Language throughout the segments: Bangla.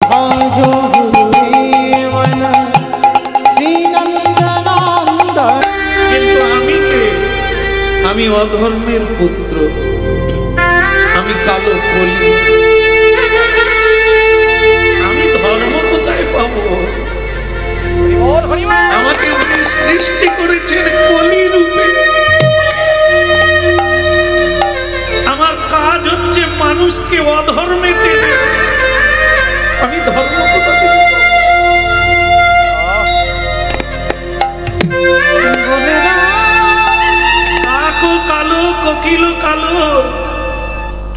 भज गुरुदेवन श्री नंदनंदन। किन्तु आमी अधर्मेर पुत्र, आमी कालो कली, आमी धर्म कोथाय पाबो? আমাকে উনি সৃষ্টি করেছেন কলি রূপে। আমার কাজ হচ্ছে মানুষকে অধর্মে টেনে। আমি ধর্ম কোথা থেকে পাবো? কাকও কালো, কোকিলও কালো,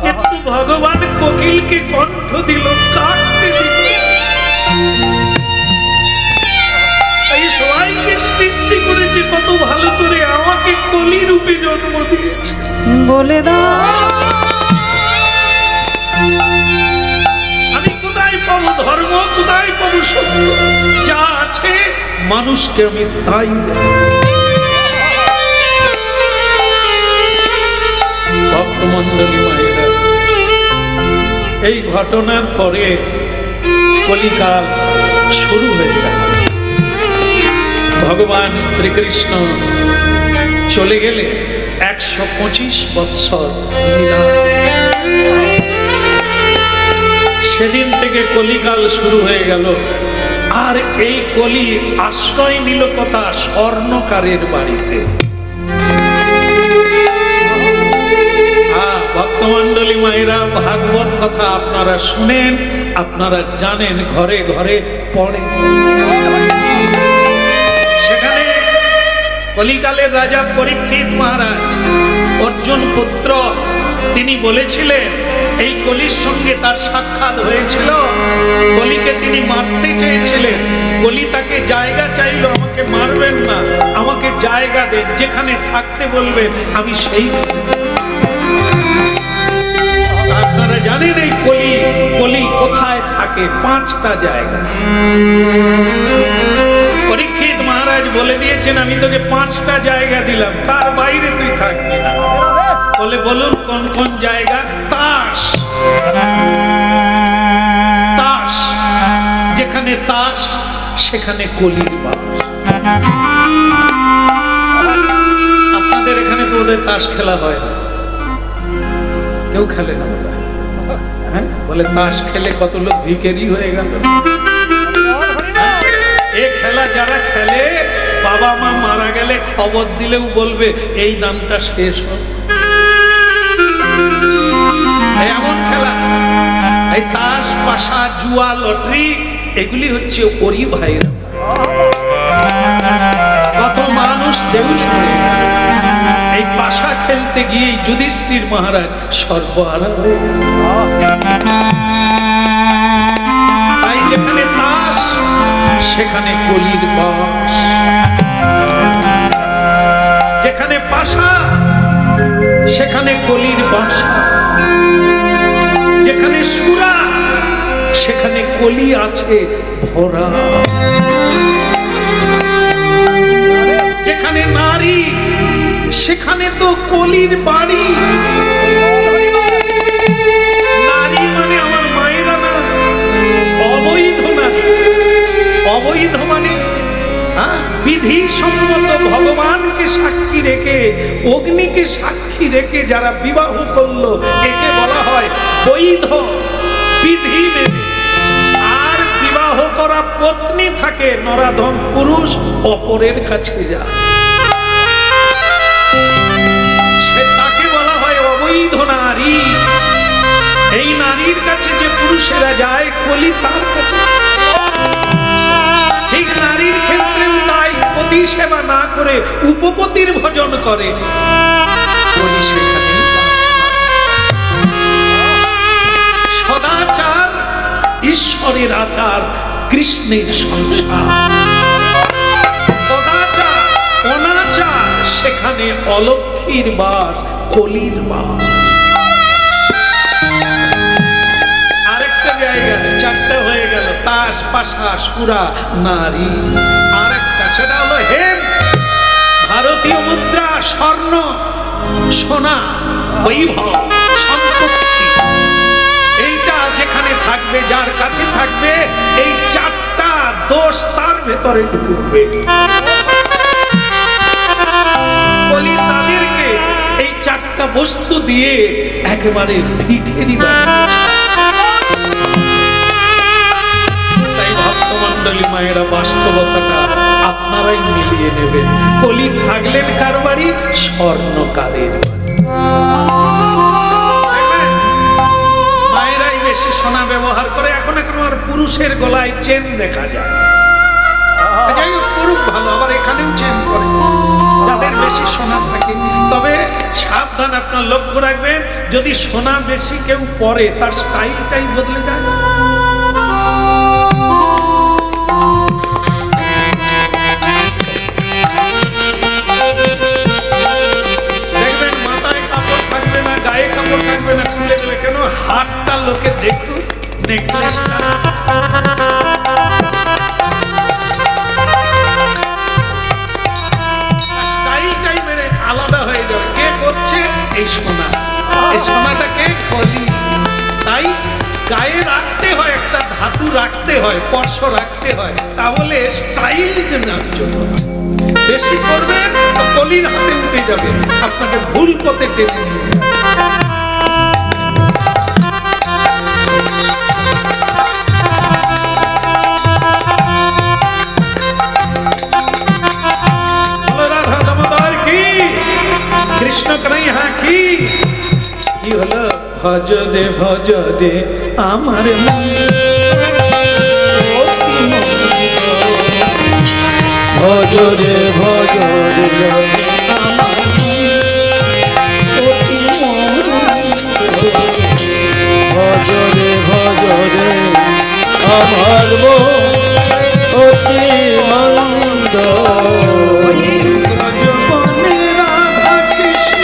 কিন্তু ভগবান কোকিলকে কণ্ঠ দিল, কাককে দিল। সবাইকে সৃষ্টি করেছে কত ভালো করে, আমাকে কলি রূপে জন্ম দিয়েছে। বলে দাও আমি কোথায় পাবো ধর্ম, কোথায় পাবো সত্য? যা আছে মানুষকে আমি তাই দেব। ভক্তমণ্ডলী মায়েরা, এই ঘটনার পরে কলিকাল শুরু হয়ে গেল। ভগবান শ্রীকৃষ্ণ চলে গেলে 125 বৎসর লীলা। সেদিন থেকে কলিকাল শুরু হয়ে গেল। আর এই কলি আশ্রয় নিল কথা স্বর্ণকারের বাড়িতে। ভক্তমণ্ডলী মায়েরা, ভাগবত কথা আপনারা শুনেন, আপনারা জানেন, ঘরে ঘরে পড়ে। কলিকালের রাজা পরীক্ষিত মহারাজ, অর্জুন পুত্র, তিনি বলেছিলেন, এই কলির সঙ্গে তার সাক্ষাৎ হয়েছিল। কলিকে তিনি মারতে চেয়েছিলেন। কলি তাকে জায়গা চাইল, আমাকে মারবেন না, আমাকে জায়গা দেন, যেখানে থাকতে বলবেন আমি সেই। আপনারা জানেন এই কলি কোথায় থাকে? 5টা জায়গা। পরীক্ষিত মহারাজ বলে দিয়েছেন, আমি তোকে 5টা জায়গা দিলাম, তার বাইরে তুই থাকবি না। বলে বলুন কোন কোন জায়গা? তাস, তাস, যেখানে তাস সেখানে কলির বাস। আপনাদের এখানে তো ওদের তাস খেলা হয় না, কেউ খেলে না বোধ হয়। হ্যাঁ, বলে তাস খেলে কত লোক ভিখারি হয়ে গেল। এই খেলা যারা খেলে, বাবা মা মারা গেলে খবর দিলেও বলবে এই নামটা শেষ হোক। এমন খেলা, এই তাস, পাশা, জুয়া, লটারি, এগুলি হচ্ছে ওরি ভাইরা। কত মানুষ দেউলি হয়ে গেল এই পাশা খেলতে গিয়ে। যুধিষ্ঠির মহারাজ সর্বহারা হয়ে গেল। তাই যেখানে তাস সেখানে কলির বাস, যেখানে পাশা সেখানে কলির বাসা, যেখানে সুরা সেখানে কলি আছে ভরা, যেখানে নারী সেখানে তো কলির বাড়ি। নারী মানে আমার মায়েরা না, অবৈধ নারী। অবৈধ মানে বিধি সম্মত ভগবানকে সাক্ষী রেখে, অগ্নিকে সাক্ষী রেখে যারা বিবাহ করলো, একে বলা হয় বৈধ, বিধি মেনে। আর বিবাহ করা পত্নী থাকে নরাধম পুরুষ, অপরের কাছে যায়, সে তাকে বলা হয় অবৈধ নারী। এই নারীর কাছে যে পুরুষেরা যায়, কলি তার কাছে। ঠিক নারীর ক্ষেত্রেও তাই, পতি সেবা না করে উপপতির ভজন করে, কলি সেখানে। সদাচার ঈশ্বরের আচার, কৃষ্ণের সংসার। সদাচার অনাচার, সেখানে অলক্ষীর বাস, কলির বাস। আরেকটা জায়গা, 4টা হয়ে গেল, তাস, পাশা, সুরা, নারী। আরেকটা, সেটা হলো হেম, ভারতীয় মুদ্রা, স্বর্ণ, সোনা, বৈভব, সম্পত্তি। এইটা যেখানে থাকবে, যার কাছে থাকবে, ভেতরে ঢুকবে। কলি তাদেরকে এই চারটা বস্তু দিয়ে একেবারে ভিখারি বানিয়েছে। তাই ভক্তমণ্ডলী মায়েরা বাস্তবতাটা আপনারাই মিলিয়ে নেবেন। কলি থাকলেন কার বাড়ি? স্বর্ণকারের বাড়ি। মায়েরাই বেশি সোনা ব্যবহার করে। এখন আর পুরুষের গলায় চেন দেখা যায়। যাই হোক, পুরুষ ভালো, আবার এখানেও চেন করে যাদের বেশি সোনা থাকে। তবে সাবধান, আপনার লক্ষ্য রাখবেন, যদি সোনা বেশি কেউ পরে তার স্টাইলটাই বদলে যায়। দেখবেন মাথায় কাপড় থাকবে না, গায়ে কাপড় থাকবে না, খুলে দেবে কেন? হাতটা লোকে দেখুক, নেকলেসটা। স্টাইলটাই মেরে আলাদা হয়ে যাবে। কে করছে? এই সোনা। এই সোনাটা কে? কলি। তাই গায়ে রাখতে হয়, একটা ধাতু রাখতে হয়, স্পর্শ রাখতে হয়, তাহলে স্টাইল জানার জন্য। বেশি করবেন তো কলির হাতে উঠে যাবে, আপনাকে ভুল পথে টেনে নিয়ে যাবে। রাধা দামোদর কি, কৃষ্ণ কানাইয়া কি। কি হলো? ভজ দে আমার মন, ভজ রে আমার ভজ রে আমার অতি মন্দ। রাধা কৃষ্ণ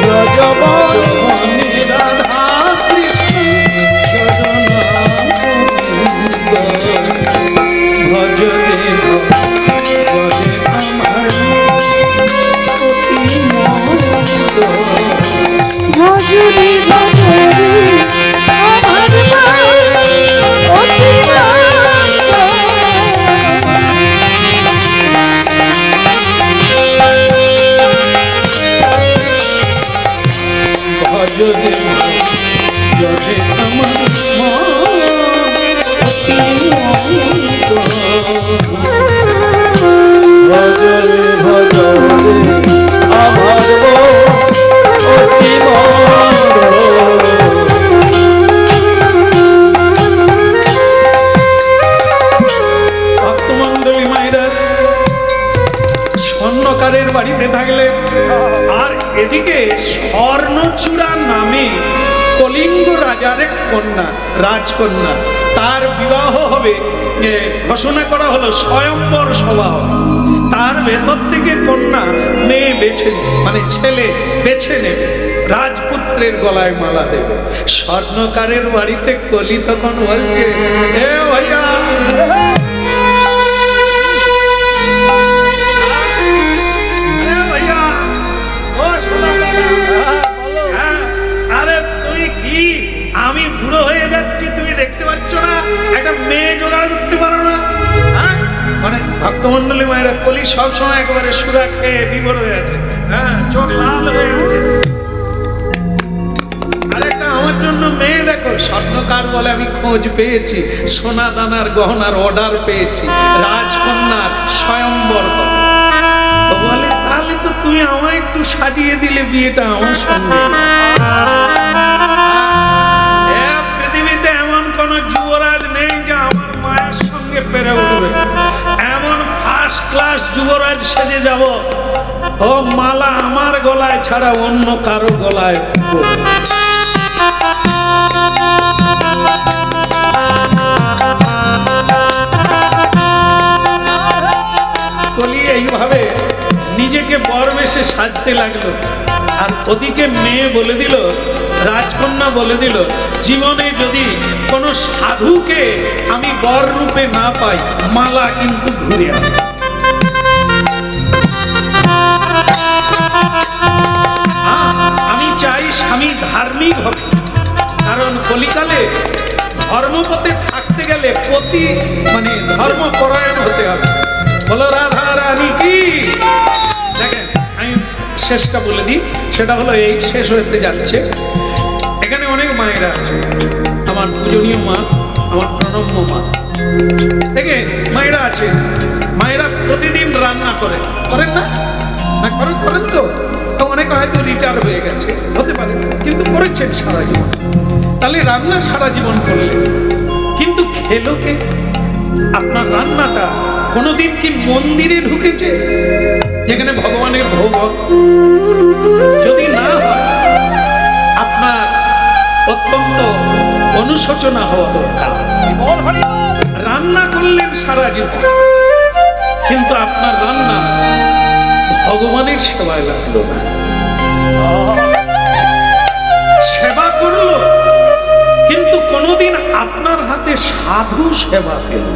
ব্রজবনে রাধা কৃষ্ণ ভজ দেব আমার অতি মন্দ। ভজরে ভজরে আমার অতি ভজরে ভজরে আমার ভজরে ভজরে আমার অতি ভক্তমণ্ডলী মায়েরা স্বর্ণকারের বাড়িতে থাকলে, আর এদিকে স্বর্ণচূড়া নামে কলিঙ্গ রাজার এক কন্যা, রাজকন্যা, তার বিবাহ হবে। ঘোষণা করা হলো, স্বয়ম্বর সভা হবে। তার ভেতর থেকে কন্যা মেয়ে বেছে নেবে, মানে ছেলে বেছে নেবে, রাজপুত্রের গলায় মালা দেবে। স্বর্ণকারের বাড়িতে কলি তখন বলছে, এ ভাইয়া, আমি বুড়ো হয়ে যাচ্ছি, তুমি দেখতে পাচ্ছ না একটা মেয়ে জোগাড় করতে পারো না? মানে ভক্তমণ্ডলী মায়েরা, কলি সবসময় একেবারে সুরা খেয়ে বিভোর হয়ে আছে, চোখ লাল হয়ে আছে। আরেকটা আমার জন্য মেয়ে দেখো। স্বর্ণকার বলে, আমি খোঁজ পেয়েছি, সোনা দানার গহনার অর্ডার পেয়েছি, রাজকন্যার স্বয়ম্বর হবে। তো বলে, তাহলে তো তুমি আমায় একটু সাজিয়ে দিলে বিয়েটা আমার সঙ্গে। যুবরাজ নেই যে আমার মায়ের সঙ্গে পেরে উঠবে, এমন ফার্স্ট ক্লাস যুবরাজ সেজে যাব, ও মালা আমার গলায় ছাড়া অন্য কারো গলায়। কলি এইভাবে নিজেকে বর বেশে সাজতে লাগলো। আর ওদিকে মেয়ে বলে দিল, রাজকন্যা বলে দিল, জীবনে যদি কোনো সাধুকে আমি বর রূপে না পাই, মালা কিন্তু ঘুরে আসে। আমি চাই স্বামী ধার্মিক হবে, কারণ কলিকালে ধর্মপথে থাকতে গেলে ধর্মপরায়ণ হতে হবে। বলো রাধা রানী কি। দেখেন আমি শেষটা বলে দিই, সেটা হলো এই, শেষ হতে যাচ্ছে। এখানে অনেক মায়েরা আছে, আমার পূজনীয় মা, আমার প্রণম্য মা। দেখেন মায়েরা আছে, মায়েরা প্রতিদিন রান্না করেন না? করেন তো। অনেকে হয়তো রিটায়ার হয়ে গেছে, হতে পারে, কিন্তু করেছেন সারা জীবন। তাহলে রান্না সারা জীবন করলেন, কিন্তু খেলো কে? আপনার রান্নাটা কোনোদিন কি মন্দিরে ঢুকেছে যেখানে ভগবানের ভোগ? যদি না হয় আপনার অত্যন্ত অনুশোচনা হওয়া দরকার। রান্না করলেন সারা জীবন, কিন্তু আপনার রান্না ভগবানের সেবায় লাগলো না। সেবা করলো, কিন্তু কোনোদিন আপনার হাতে সাধু সেবা পেল,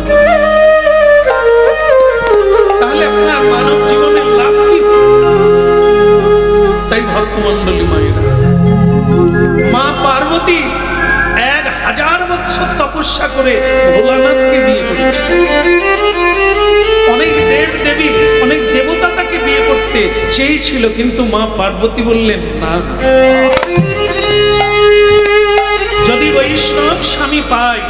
তাহলে আপনার মানব জীবনের লাভ কি? তাই ভক্তমণ্ডলী মায়েরা, মা পার্বতী 1000 বৎসর তপস্যা করে ভোলানাথকে বিয়ে করেছিল। অনেক দেব দেবী, অনেক দেবতা তাকে বিয়ে করতে চেয়েছিল, কিন্তু মা পার্বতী বললেন না। যদি বৈষ্ণব স্বামী পাই,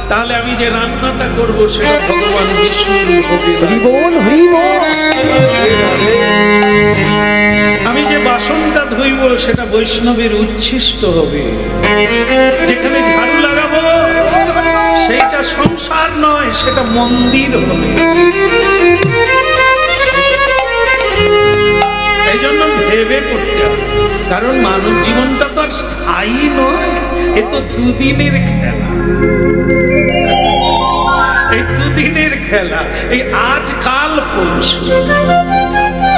তাহলে আমি যে রান্নাটা করবো সেটা ভগবান বিষ্ণুর হবে। আমি যে বাসনটা ধুইব সেটা বৈষ্ণবের উচ্ছিষ্ট হবে। যেখানে ঝাড়ু লাগাবো সেইটা সংসার নয়, সেটা মন্দির হবে। এই জন্য ভেবে করতে হবে, কারণ মানব জীবনটা তো আর স্থায়ী নয়, এ তো দুদিনের খেলা। এই দুদিনের খেলা, এই আজকাল পরশু,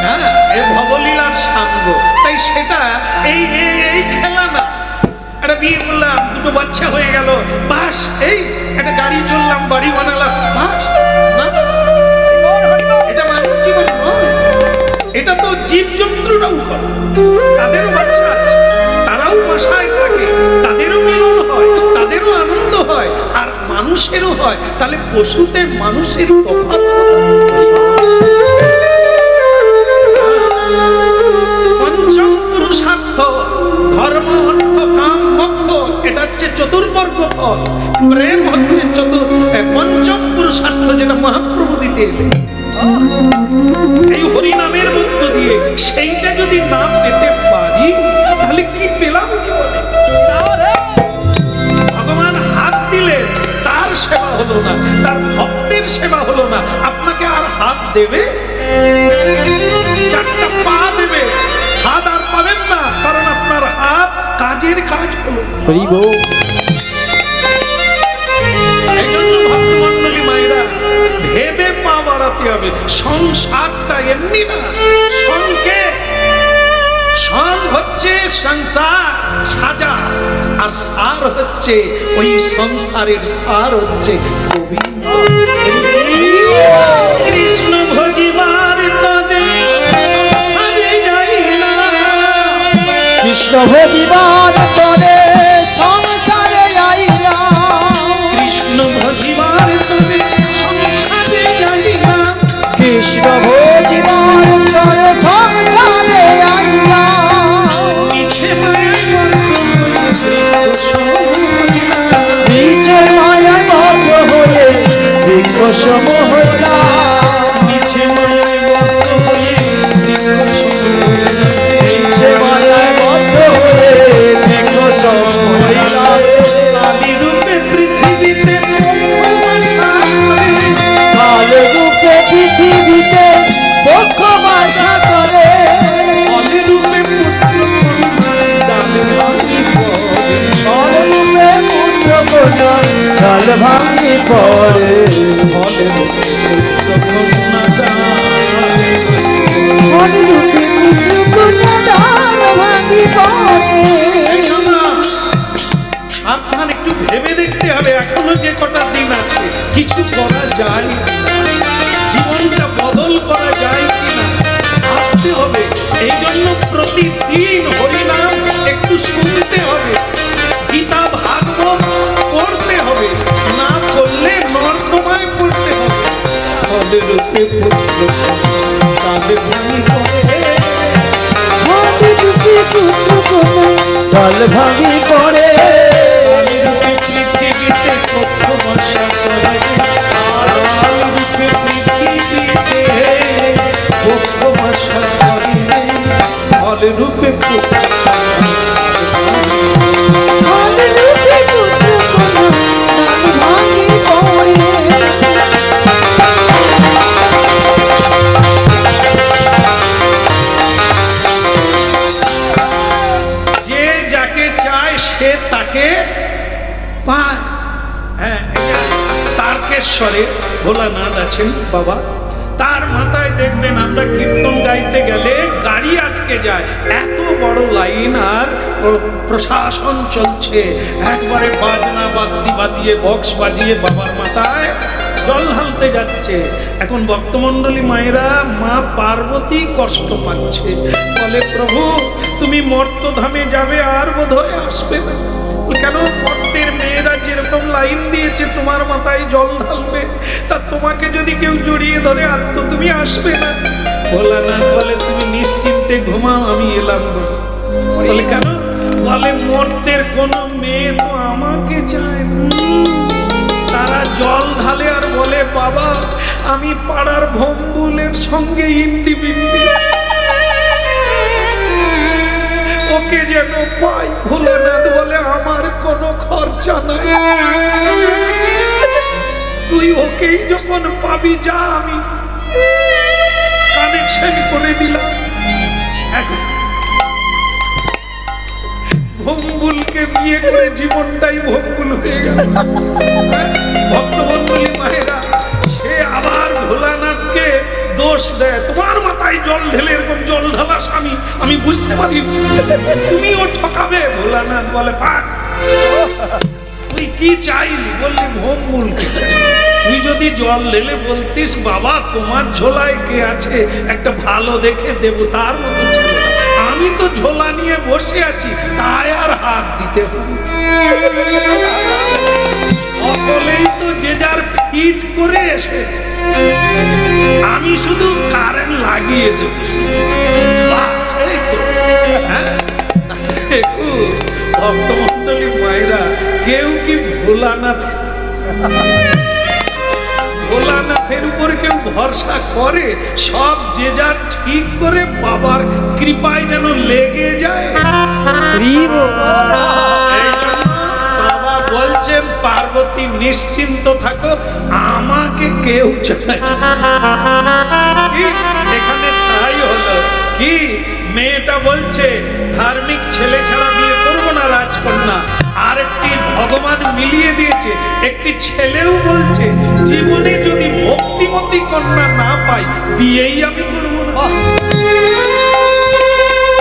হ্যাঁ, এই ভবলীলার সাঙ্গ। তাই সেটা এই খেলা না। একটা বিয়ে করলাম, 2টো বাচ্চা হয়ে গেল, বাস, এই একটা গাড়ি চললাম, বাড়ি বানালাম, বাস না। এটা মানব জীবন নয়। এটা তো জীবজন্তুরাও করে, তাদেরও বাচ্চা আছে, তারাও বাসায় থাকে, তাদেরও মিলন হয়, তাদেরও আনন্দ হয়, আর মানুষেরও হয়। তাহলে পশুতে মানুষের তফাৎ। পঞ্চম পুরুষার্থ, ধর্ম, অর্থ, কাম, মোক্ষ, এটা হচ্ছে চতুর্বর্গ ফল। প্রেম হচ্ছে পঞ্চম পুরুষার্থ, যেটা মহাপ্রভু দিতে এলেন এই হরিনামের মধ্য দিয়ে। সেইটা যদি না পেতে পারি, তাহলে কি পেলাম জীবনে? ভগবান হাত দিলে তার সেবা হলো না, তার ভক্তের সেবা হলো না। আপনাকে আর হাত দেবে, 4টা পা দেবে, হাত আর পাবেন না, কারণ আপনার হাত কাজের কাজ হলো। এই জন্য ভক্তমণ্ডলী মায়েরা, ভেবে পা বাড়াতে হবে। সংসারটা এমনি না, সং হচ্ছে সংসার সাজা, আর সার হচ্ছে ওই সংসারের সার হচ্ছে গোবিন্দ। কৃষ্ণ ভজিবার তরে সংসারে যাই না, কৃষ্ণ ভজিবার তরে সংসারে যাই না, কৃষ্ণ ভজিবার তরে সংসারে যাই না, কৃষ্ণ ভজিবার তরে সংসারে যাই না, মিছে মায়ায় বদ্ধ হয়ে বৃক্ষসম হইলাম, মিছে মায়ায় বদ্ধ হয়ে মিছে মায়ায় বদ্ধ হয়ে বৃক্ষসম হইলাম, কালী রূপে পৃথিবীতে কালে রূপে পৃথিবীতে পক্ষ বাসা করে, ফলে রূপে পুত্র কন্যা ডাল ভাঙি পড়ে, ফলে রূপে পুত্র কন্যা ডাল ভাঙি পড়ে। আপনার একটু ভেবে দেখতে হবে, এখনো যে কটা দিন আছে কিছু করা যায় না, জীবনটা বদল করা যায় কিনা ভাবতে হবে। এই জন্য প্রতিদিন হরিনাম একটু শুনতে হবে, গীতা রূপে পুত্র তাদের ভাঙি করে হলে রূপে পুত্র কোন ডাল ভাঙি করে কালী রূপে পৃথিবীতে কক্ষ বসা করে কালী রূপে পৃথিবীতে কক্ষ বসা করে ফলে রূপে পুত্র হলে রূপে পুত্র কোন ডাল ভাঙি পড়ে যে যাকে চায় সে তাকে পায়। হ্যাঁ, এটা তারকেশ্বরে ভোলানাথ আছেন বাবা, তার মাথায় দেখবেন আমরা কীর্তন গাইতে গেলে গাড়ি আটকে যায়, এত বড় লাইন আর প্রশাসন চলছে, একবারে বাজনা বাদ্যি বাজিয়ে বক্স বাজিয়ে বাবার মাথায় জল ঢালতে যাচ্ছে। এখন ভক্তমণ্ডলী মায়েরা মা পার্বতী কষ্ট পাচ্ছে, বলে প্রভু তুমি মর্তধামে যাবে আর বোধহয় আসবে না। কেন? মর্তের মেয়েরা যেরকম লাইন দিয়েছে তোমার মাথায় জল ঢালবে, তা তোমাকে যদি কেউ জড়িয়ে ধরে আর তো তুমি আসবে না। ভোলানাথ বলে তুমি নিশ্চিন্তে ঘুমাও, আমি এলাম না। বলে কেন? বলে মর্তের কোন মেয়ে তো আমাকে চায় না। তারা জল ঢালে আর বলে বাবা আমি পাড়ার ভম্বুলের সঙ্গে ইন্টি বিন্দি, ওকে যেন পাই। ভোলানাথ বলে আমার কোনো খরচা নাই, তুই ওকেই যখন পাবি যা, আমি কানেকশন করে দিলাম। এখন ভম্বুলকে বিয়ে করে জীবনটাই ভম্বুল হয়ে গেল। ভক্তমণ্ডলী মায়েরা সে আবার ভোলানাথকে দোষ দেয়, তোমার মাথায় জল ঢেলে এরকম জল ঢালা স্বামী আমি বুঝতে পারি, তুমিও ঠকাবে। ভোলানাথ বলে পাক তুই কি চাইলি? বললি ভম্বুলকে চাই। তুই যদি জল ঢেলে বলতিস বাবা তোমার ঝোলায় কে আছে একটা ভালো দেখে দেবো, তার মতো ছেলে, আমি তো ঝোলা নিয়ে বসে আছি তাই আর হাত দিতে হবে। সকলেই তো যে যার ফিট করে এসে, আমি শুধু কারেন্ট লাগিয়ে দেব। ভক্তমণ্ডলী মায়েরা কেউ কি ভোলানাথের উপর কেউ ভরসা করে? সব যে যা ঠিক করে বাবার কৃপায় যেন লেগে যায়। এই জন্য বাবা বলছেন পার্বতী নিশ্চিন্ত থাকো, আমাকে কেউ চায়। এখানে তাই হলো কি, মেয়েটা বলছে ধার্মিক ছেলে ছাড়া বিয়ে করবো না রাজকন্যা, আর একটি ভগবান মিলিয়ে দিয়েছে একটি ছেলেও বলছে জীবনে যদি ভক্তিমতী কন্যা না পাই বিয়েই আমি করবো না।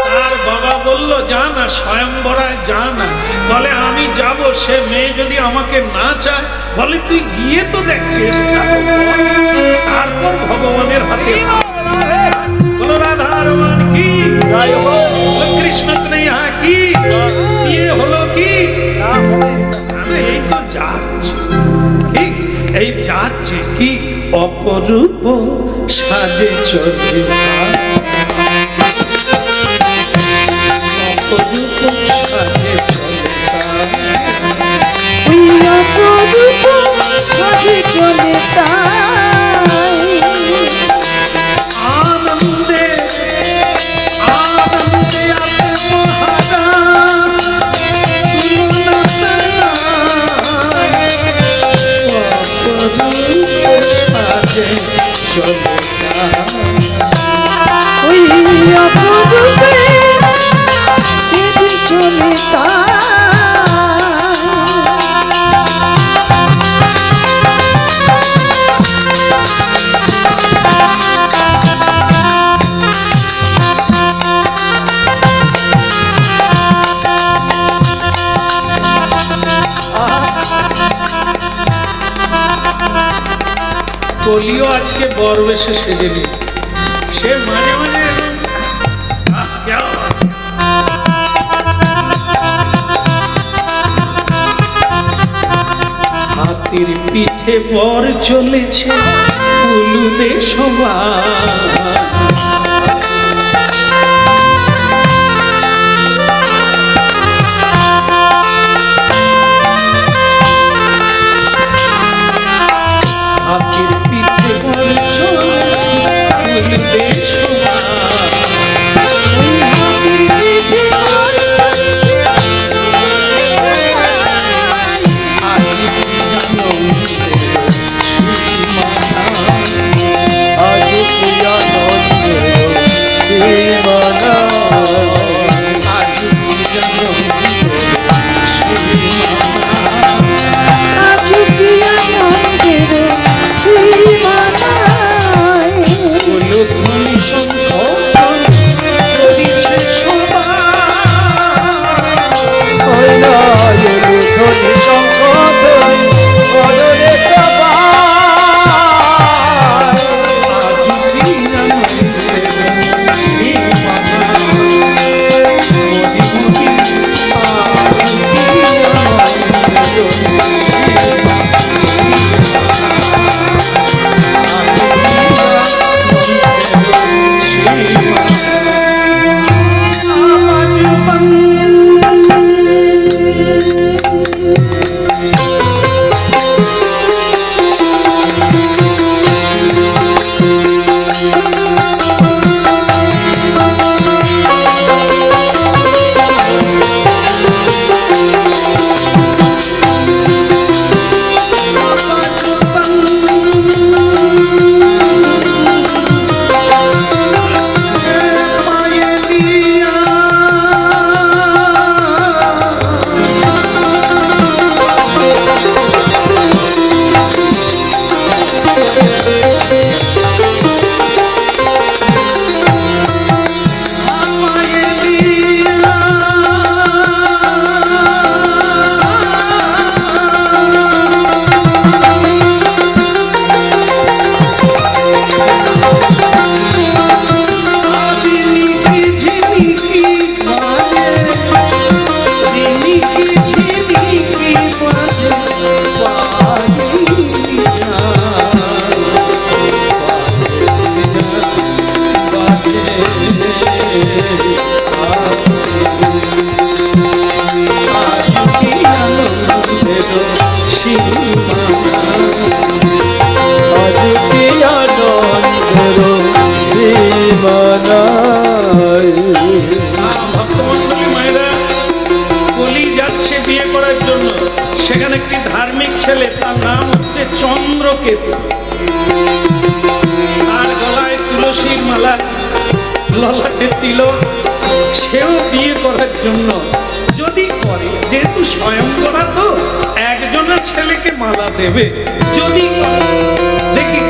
তার বাবা বলল যা না স্বয়ংবরায় যা না। বলে আমি যাব, সে মেয়ে যদি আমাকে না চায়, বলে তুই গিয়ে তো দেখ চেষ্টা কর, তারপর ভগবানের হাতে। বলো রাধারমণ কি, কৃষ্ণ কন্হैया কি, বিয়ে হলো কি? এই তো যাচ্ছে, ঠিক এই যাচ্ছে কি অপরূপ সাজে চলে, অপরূপ সাজে চলে, অপরূপ সাজে চলে তাই আনন্দে আনন্দে আপে মহারা ওই অপরূপে সেজে চলে তাই কলিও আজকে বরবেশে সেজে নি, সে মাঝে মাঝে হাত হাতির পিঠে বর চলেছে উলুদে সবার। হাতির পিঠে বর চলেছে উলুদে সবার। হাতির পিঠে বর আজ কি আনন্দের সীমানা, আজ কি আজ কি আনন্দের সীমানায়। উলুধ্বনি শঙ্খ করিছে সবাই। ওই না উলুধ্বনি শঙ্খ ধ্বনি বদলে সবাই। আজ কি আনন্দের সীমানা, মোদি মোদি আজ কি আনন্দের ভক্তমন্ডলী মায়েরা, কলি যাচ্ছে বিয়ে করার জন্য। সেখানে একটি ধার্মিক ছেলে, তার নাম হচ্ছে চন্দ্রকেতু। তার গলায় তুলসীর মালা, ললাটে তিলক। সেও বিয়ে করার জন্য যদি করে, যেহেতু স্বয়ংবরা তো একজনের ছেলেকে মালা দেবে, যদি করে। দেখি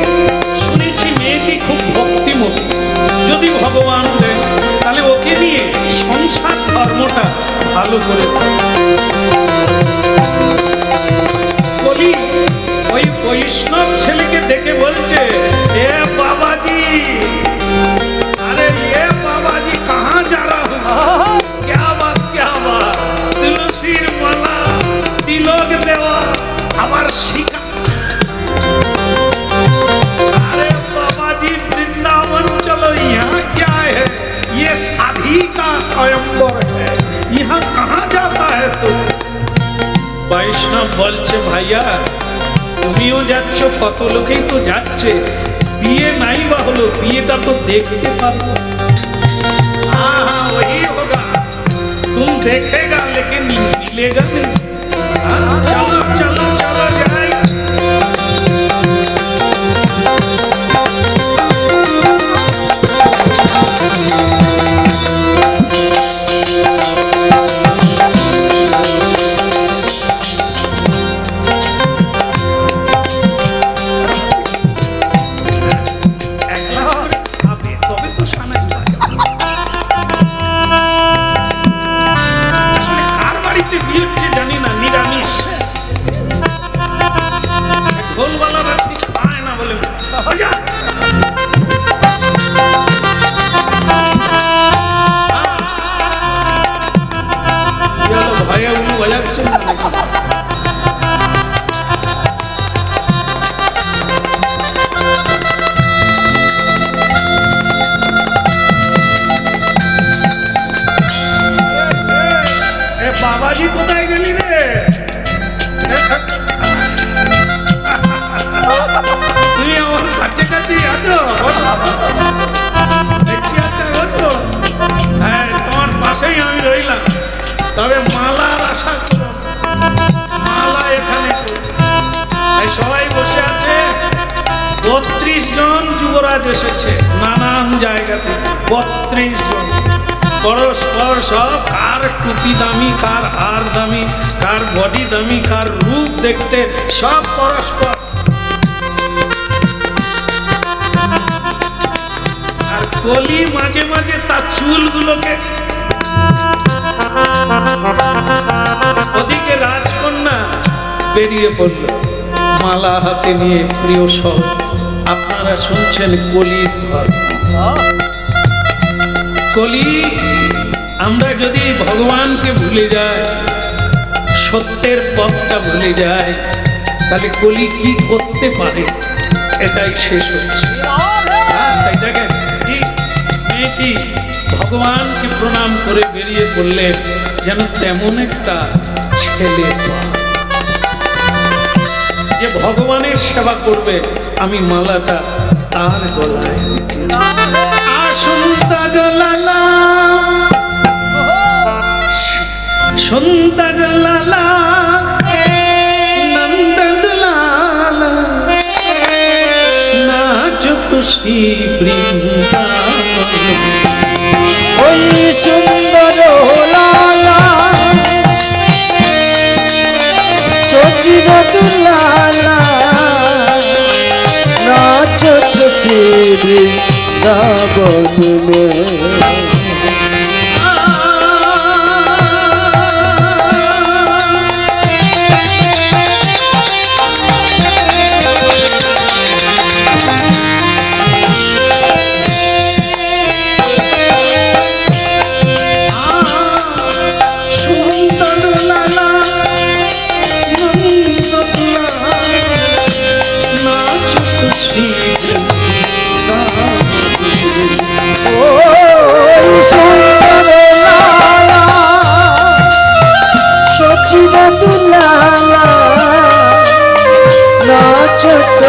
শুনেছি মেয়েটি খুব ভক্তিমতী, যদি ভগবান দেন তাহলে ওকে নিয়ে সংসার ধর্মটা ভালো করে বলি। ওই বৈষ্ণব ছেলেকে দেখে বলছে, এ বাবাজি, अरे ये बाबा जी कहाँ जा रहा हूँ? क्या बात तुलसीर माला तिलक देवा हमार शिका। अरे बाबा जी वृंदावन चलो, यहाँ क्या है? ये साधी का स्वयंवर है, यहाँ कहाँ जाता है तू? वैष्णव বলছে, ভাইয়া তুমিও যাচ্ছ, কত লোকেই তো যাচ্ছে, বিয়ে নাই বা হলো, বিয়েটা তো দেখতে পারবো। हाँ हाँ वही होगा, तुम देखेगा लेकिन मिलेगा नहीं। हाँ, चलो चलो चलो जाए। কোথায় গেলি রে? তুমি আমার কাছে কাছেই আছো। হ্যাঁ, তোমার পাশেই আমি রইলাম। তবে মালার আশা করো, মালা এখানে সবাই বসে আছে। 32 জন যুবরাজ এসেছে নানান জায়গা থেকে। 32 জন পরস্পর সব, কার টুপি দামি, কার হার দামি, কার বডি দামি, কার রূপ দেখতে সব পরস্পর। আর কলি মাঝে মাঝে তার চুলগুলোকে, ওদিকে রাজকন্যা বেরিয়ে পড়ল মালা হাতে নিয়ে। প্রিয় সব, আপনারা শুনছেন কলির ধর্ম। কলি, আমরা যদি ভগবানকে ভুলে যাই, সত্যের পথটা ভুলে যাই, তাহলে কলি কি করতে পারে? এটাই শেষ হচ্ছে। তাই দেখেন, মেয়েটি ভগবানকে প্রণাম করে বেরিয়ে পড়লেন, যেন তেমন একটা ছেলে যে ভগবানের সেবা করবে। আমি মালাটা তার গলায় সন্তাগলালা সন্তাগলালা নন্দদলালা নাচত শ্রী বৃন্দাবন। ওই সুন্দর লালা সচিব দুলালা নাচত শ্রী বৃন্দাবন में। নাচত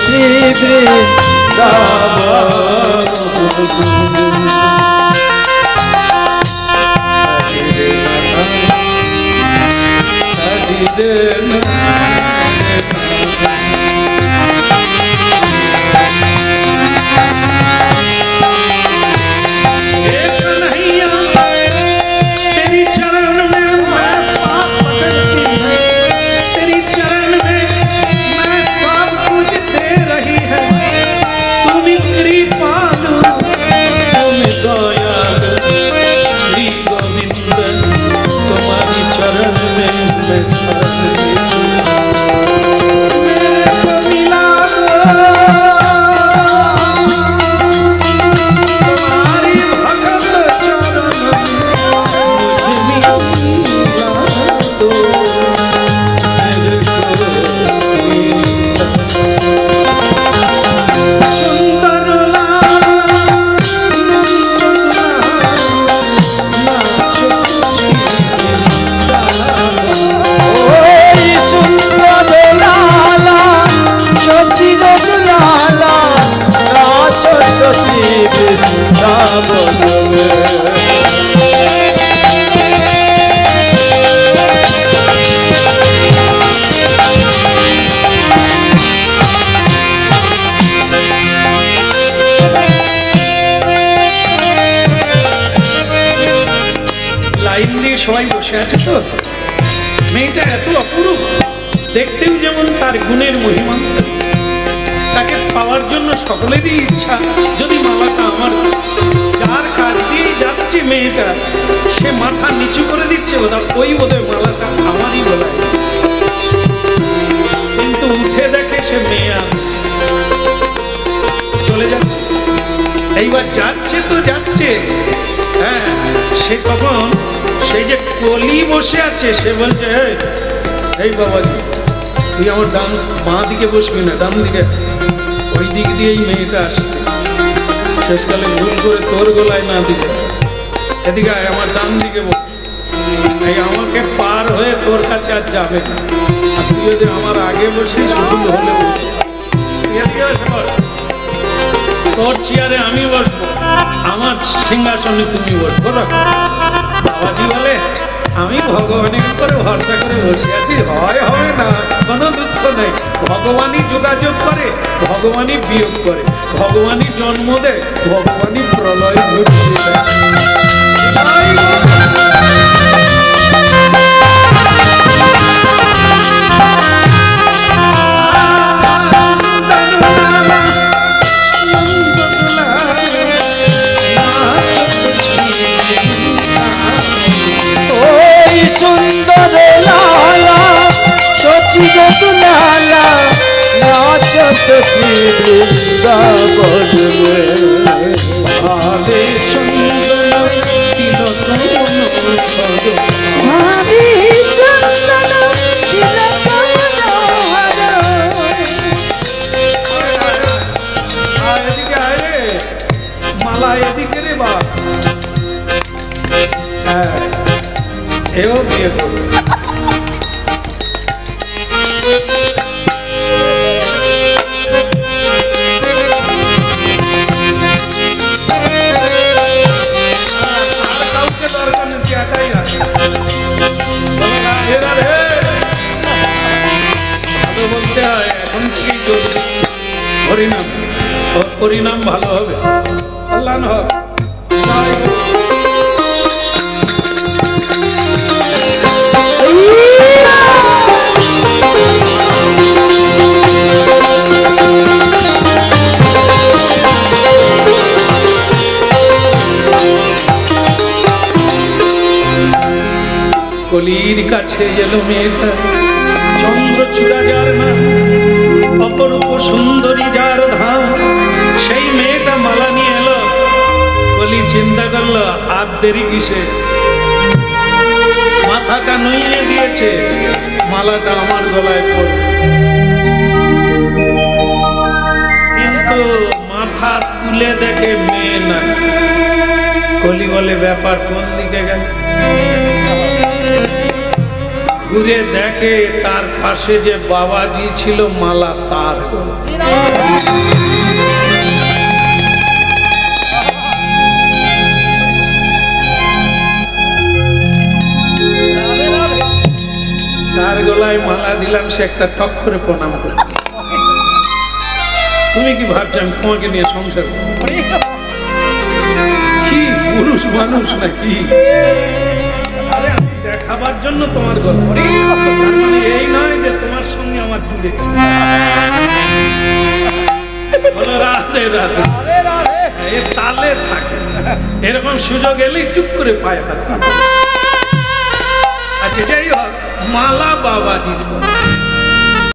শ্রী বৃন্দাবন। চারিদিকে সবাই বসে আছে তো, মেয়েটা এত অপরূপ, দেখতেও যেমন তার গুণের মহিমান্ত, তাকে পাওয়ার জন্য সকলেরই ইচ্ছা। যদি মালাটা আমার, যার কাজ দিয়ে যাচ্ছে মেয়েটা, সে মাথা নিচু করে দিচ্ছে, ওই বোধহয় মালাটা আমারই বলা। কিন্তু উঠে দেখে সে মেয়ে চলে যাচ্ছে। এইবার যাচ্ছে তো যাচ্ছে, হ্যাঁ, সে তখন সেই যে কলি বসে আছে, সে বলছে, এই বাবাজি, তুই আমার ডান বাঁ দিকে বসবি না, ডান দিকে। ওই দিক দিয়েই মেয়েটা আসছে, শেষকালে ভুল করে তোর গলায় না দিকে, এদিকে আমার ডান দিকে বস। এই আমাকে পার হয়ে তোর কাছে আর যাবে না, আর তুই যদি আমার আগে বসিস ভুল হলে তোর চেয়ারে আমি বসবো, আমার সিংহাসনে তুমি বসবো। বাবাজি বলে, আমি ভগবানের উপরে ভরসা করে বসে আছি, হয় হবে না, কোনো দুঃখ নেই। ভগবানই যোগাযোগ করে, ভগবানই বিয়োগ করে, ভগবানই জন্ম দেয়, ভগবানই প্রলয় ঘটিয়ে দেয়। সুন্দর লালা সচিব লালা নাচত শ্রী বৃন্দাবনে। ভাবে চন্দন তিলক মনোহর, ভাবি চন্দন তিলক মনোহর। এদিকে আয় রে মালা, এদিকে রে বাপ। হ্যাঁ, এও বিয়ে করবে। হরিনাম, হরিনাম ভালো হবে, কল্যাণ হবে। কলির কাছে এলো মেয়েটা, চন্দ্রচূড়া যার নাম, অপরূপ সুন্দরী যার ধাম। সেই মেয়েটা মালা নিয়ে এলো। কলি চিন্তা করলো, আর দেরি কিসে, মাথাটা নুইয়ে দিয়েছে, মালাটা আমার গলায় পড়বে। কিন্তু মাথা তুলে দেখে মেয়ে না। কলি বলে, ব্যাপার কোন দিকে গেল? ঘুরে দেখে তার পাশে যে বাবাজি ছিল, মালা তার গলা। তার গলায় মালা দিলাম, সে একটা টক করে প্রণাম করে। তুমি কি ভাবছো আমি তোমাকে নিয়ে সংসার কি পুরুষ মানুষ নাকি? আরে আমি দেখাবার জন্য তোমার গলা, মানে এই নয় যে তোমার সঙ্গে আমার জুড়ে। বলো রাধে রাধে, এ তালে থাকে, এরকম সুযোগ এলেই টুক করে পায়ে হাত। আচ্ছা যাই হোক, মালা বাবাজি